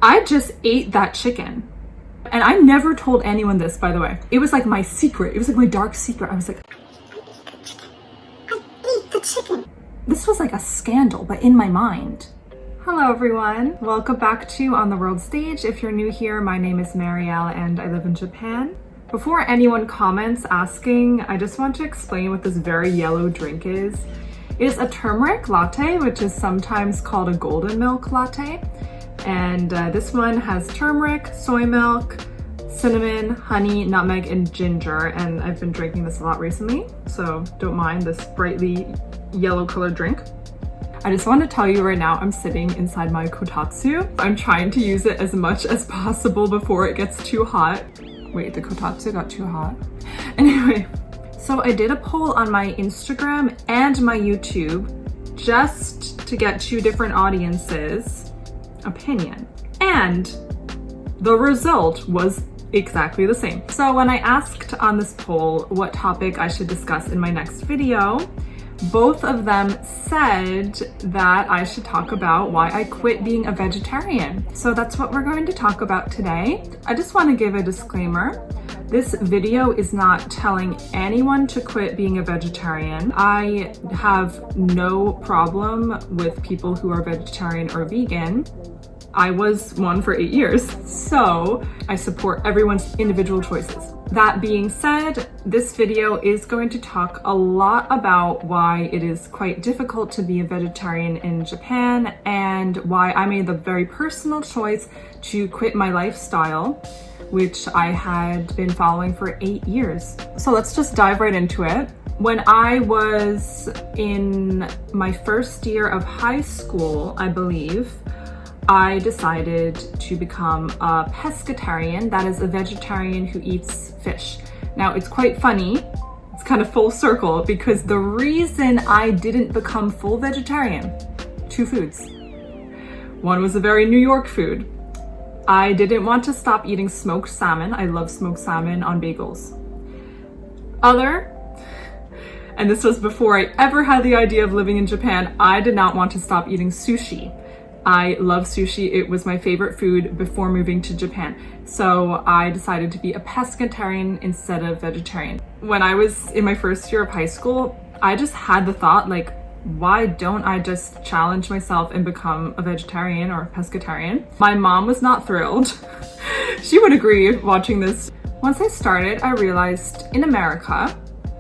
I just ate that chicken. And I never told anyone this, by the way. It was like my secret. It was like my dark secret. I was like, I ate the chicken. This was like a scandal, but in my mind. Hello everyone. Welcome back to On the World Stage. If you're new here, my name is Marielle and I live in Japan. Before anyone comments asking, I just want to explain what this very yellow drink is. It is a turmeric latte, which is sometimes called a golden milk latte. And this one has turmeric, soy milk, cinnamon, honey, nutmeg, and ginger. And I've been drinking this a lot recently, so don't mind this brightly yellow colored drink. I just want to tell you right now, I'm sitting inside my kotatsu. I'm trying to use it as much as possible before it gets too hot. Wait, the kotatsu got too hot. Anyway, so I did a poll on my Instagram and my YouTube just to get two different audiences' opinion, and the result was exactly the same. So when I asked on this poll what topic I should discuss in my next video, both of them said that I should talk about why I quit being a vegetarian. So that's what we're going to talk about today. I just want to give a disclaimer. This video is not telling anyone to quit being a vegetarian. I have no problem with people who are vegetarian or vegan. I was one for 8 years, so I support everyone's individual choices. That being said, this video is going to talk a lot about why it is quite difficult to be a vegetarian in Japan and why I made the very personal choice to quit my lifestyle, which I had been following for 8 years. So let's just dive right into it. When I was in my first year of high school, I believe, I decided to become a pescatarian, that is a vegetarian who eats fish. Now it's quite funny, it's kind of full circle, because the reason I didn't become full vegetarian, two foods. One was a very New York food. I didn't want to stop eating smoked salmon. I love smoked salmon on bagels. Other, and this was before I ever had the idea of living in Japan, I did not want to stop eating sushi. I love sushi. It was my favorite food before moving to Japan. So I decided to be a pescatarian instead of vegetarian. When I was in my first year of high school, I just had the thought, like, why don't I just challenge myself and become a vegetarian or a pescatarian? My mom was not thrilled. She would agree watching this. Once I started, I realized in America,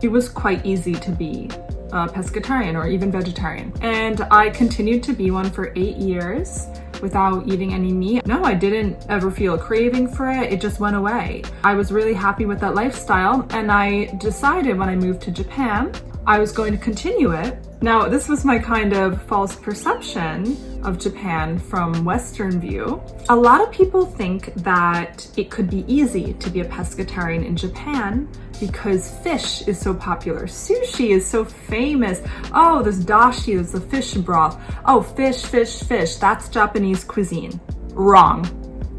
it was quite easy to be a pescatarian or even vegetarian. And I continued to be one for 8 years without eating any meat. No, I didn't ever feel a craving for it. It just went away. I was really happy with that lifestyle, and I decided when I moved to Japan, I was going to continue it. Now, this was my kind of false perception of Japan from Western view. A lot of people think that it could be easy to be a pescatarian in Japan because fish is so popular. Sushi is so famous. Oh, there's dashi, there's the fish broth. Oh, fish, fish, fish. That's Japanese cuisine. Wrong.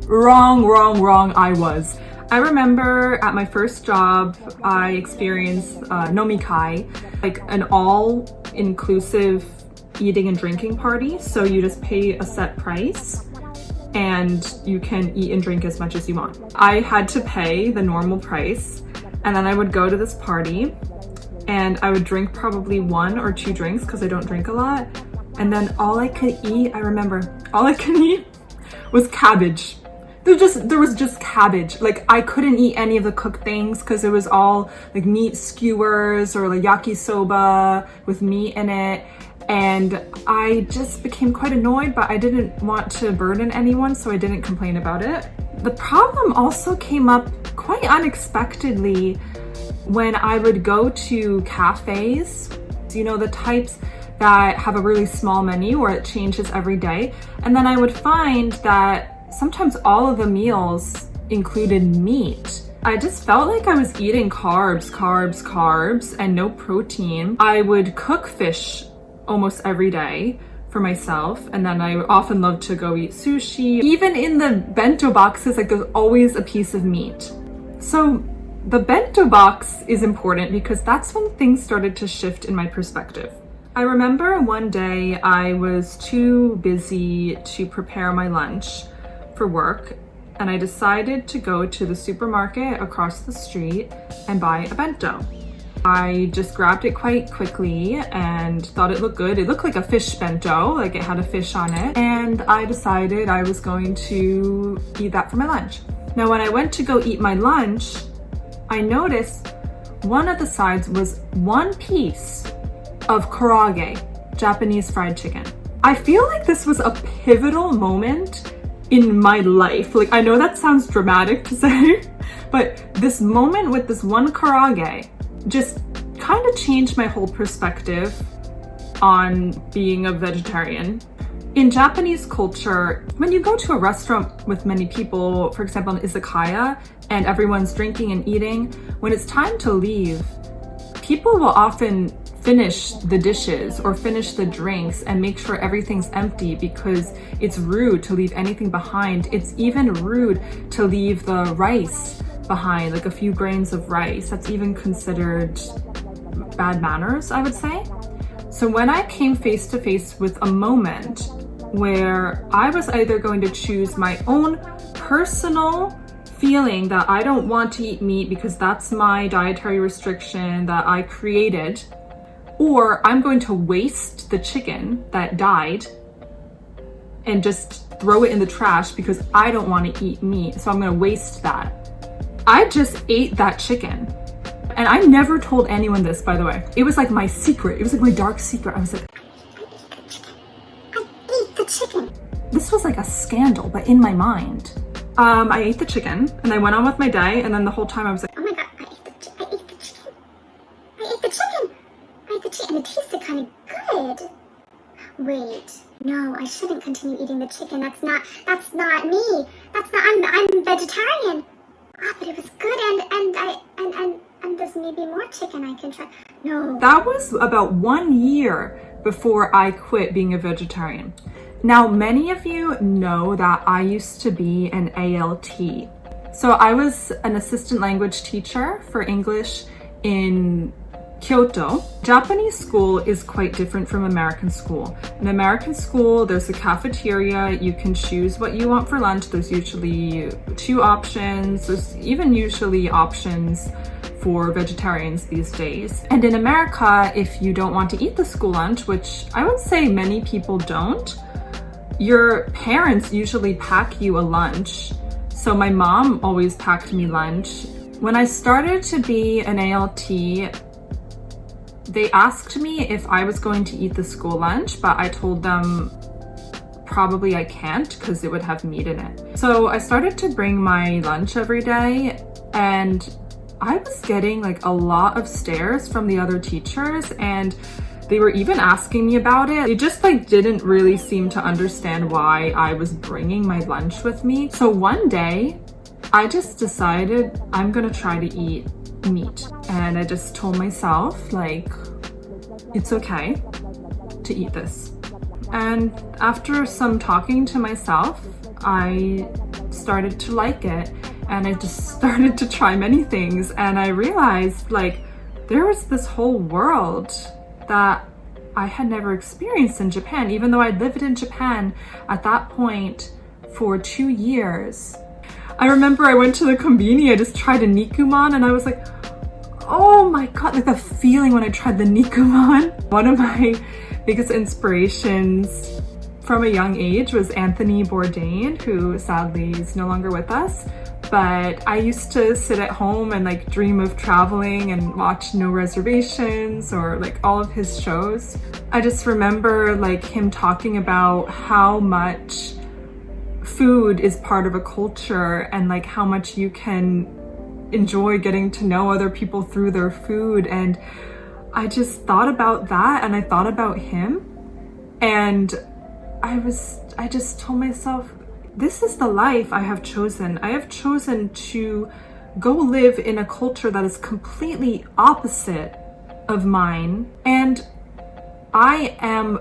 Wrong, I was. I remember at my first job, I experienced nomikai, like an all-inclusive eating and drinking party. So you just pay a set price and you can eat and drink as much as you want. I had to pay the normal price, and then I would go to this party and I would drink probably 1 or 2 drinks because I don't drink a lot. And then all I could eat, I remember, all I could eat was cabbage. There was just cabbage. Like, I couldn't eat any of the cooked things because it was all like meat skewers or like yakisoba with meat in it. And I just became quite annoyed, but I didn't want to burden anyone, so I didn't complain about it. The problem also came up quite unexpectedly when I would go to cafes, you know, the types that have a really small menu where it changes every day. And then I would find that sometimes all of the meals included meat. I just felt like I was eating carbs, and no protein. I would cook fish almost every day for myself, and then I often love to go eat sushi. Even in the bento boxes, like, there's always a piece of meat. So the bento box is important because that's when things started to shift in my perspective. I remember one day I was too busy to prepare my lunch for work, and I decided to go to the supermarket across the street and buy a bento. I just grabbed it quite quickly and thought it looked good. It looked like a fish bento, like it had a fish on it. And I decided I was going to eat that for my lunch. Now, when I went to go eat my lunch, I noticed one of the sides was one piece of karaage, Japanese fried chicken. I feel like this was a pivotal moment in my life. Like, I know that sounds dramatic to say, but this moment with this one karaage just kind of changed my whole perspective on being a vegetarian. In Japanese culture, when you go to a restaurant with many people, for example, an izakaya, and everyone's drinking and eating, when it's time to leave, people will often finish the dishes or finish the drinks and make sure everything's empty because it's rude to leave anything behind. It's even rude to leave the rice behind, like a few grains of rice. That's even considered bad manners, I would say. So when I came face to face with a moment where I was either going to choose my own personal feeling that I don't want to eat meat because that's my dietary restriction that I created, or I'm going to waste the chicken that died and just throw it in the trash because I don't want to eat meat, so I'm going to waste that. I just ate that chicken. And I never told anyone this, by the way. It was like my secret. It was like my dark secret. I was like, I ate the chicken. This was like a scandal, but in my mind. I ate the chicken and I went on with my day, and then the whole time I was like, oh my god, I ate the chicken. I ate the chicken. And it tasted kind of good. Wait, no, I shouldn't continue eating the chicken. That's not me. I'm vegetarian. But it was good, and there's maybe more chicken I can try. No. That was about 1 year before I quit being a vegetarian. Now, many of you know that I used to be an ALT. So I was an assistant language teacher for English in Kyoto. Japanese school is quite different from American school. In American school, there's a cafeteria. You can choose what you want for lunch. There's usually 2 options. There's even usually options for vegetarians these days. And in America, if you don't want to eat the school lunch, which I would say many people don't, your parents usually pack you a lunch. So my mom always packed me lunch. When I started to be an ALT, they asked me if I was going to eat the school lunch, but I told them probably I can't because it would have meat in it. So I started to bring my lunch every day, and I was getting like a lot of stares from the other teachers, and they were even asking me about it. They just like didn't really seem to understand why I was bringing my lunch with me. So one day I just decided I'm gonna try to eat meat, and I just told myself like it's okay to eat this. And after some talking to myself, I started to like it, and I just started to try many things, and I realized like there was this whole world that I had never experienced in Japan, even though I'd lived in Japan at that point for 2 years. I remember I went to the konbini, I just tried a nikuman, and I was like, oh my god, like the feeling when I tried the nikuman. One of my biggest inspirations from a young age was Anthony Bourdain, who sadly is no longer with us. But I used to sit at home and like dream of traveling and watch No Reservations or like all of his shows. I just remember like him talking about how much food is part of a culture and like how much you can enjoy getting to know other people through their food. And I just thought about that, and I thought about him, and I just told myself, this is the life I have chosen. I have chosen to go live in a culture that is completely opposite of mine, and I am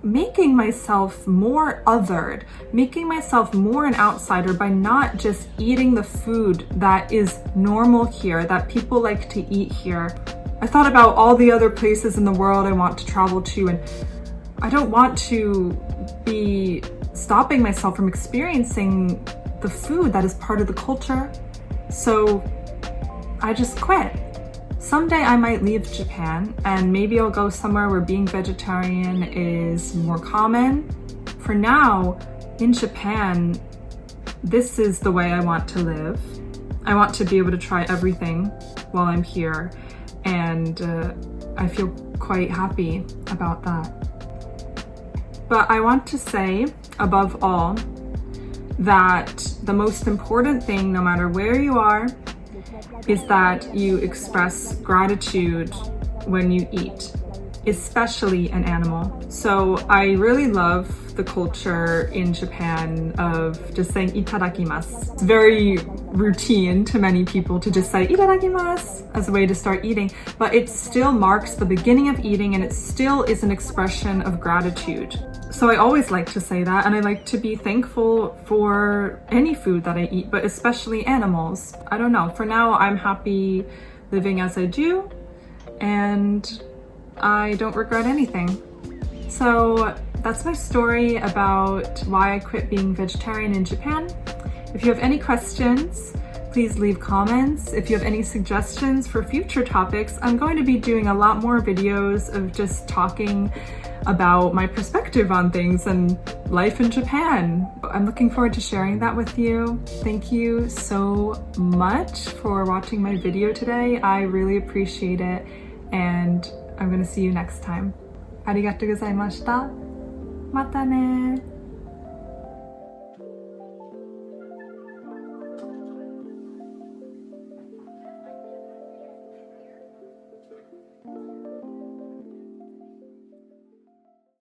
making myself more othered, making myself more an outsider by not just eating the food that is normal here, that people like to eat here. I thought about all the other places in the world I want to travel to, and I don't want to be stopping myself from experiencing the food that is part of the culture. So I just quit. Someday I might leave Japan and maybe I'll go somewhere where being vegetarian is more common. For now, in Japan, this is the way I want to live. I want to be able to try everything while I'm here, and I feel quite happy about that. But I want to say, above all, that the most important thing, no matter where you are, is that you express gratitude when you eat, especially an animal. So I really love the culture in Japan of just saying itadakimasu. It's very routine to many people to just say itadakimasu as a way to start eating, but it still marks the beginning of eating and it still is an expression of gratitude. So I always like to say that, and I like to be thankful for any food that I eat, but especially animals. I don't know, for now I'm happy living as I do, and I don't regret anything. So that's my story about why I quit being vegetarian in Japan. If you have any questions, please leave comments. If you have any suggestions for future topics, I'm going to be doing a lot more videos of just talking about my perspective on things and life in Japan. I'm looking forward to sharing that with you. Thank you so much for watching my video today. I really appreciate it, and I'm going to see you next time. ありがとうございました。またね。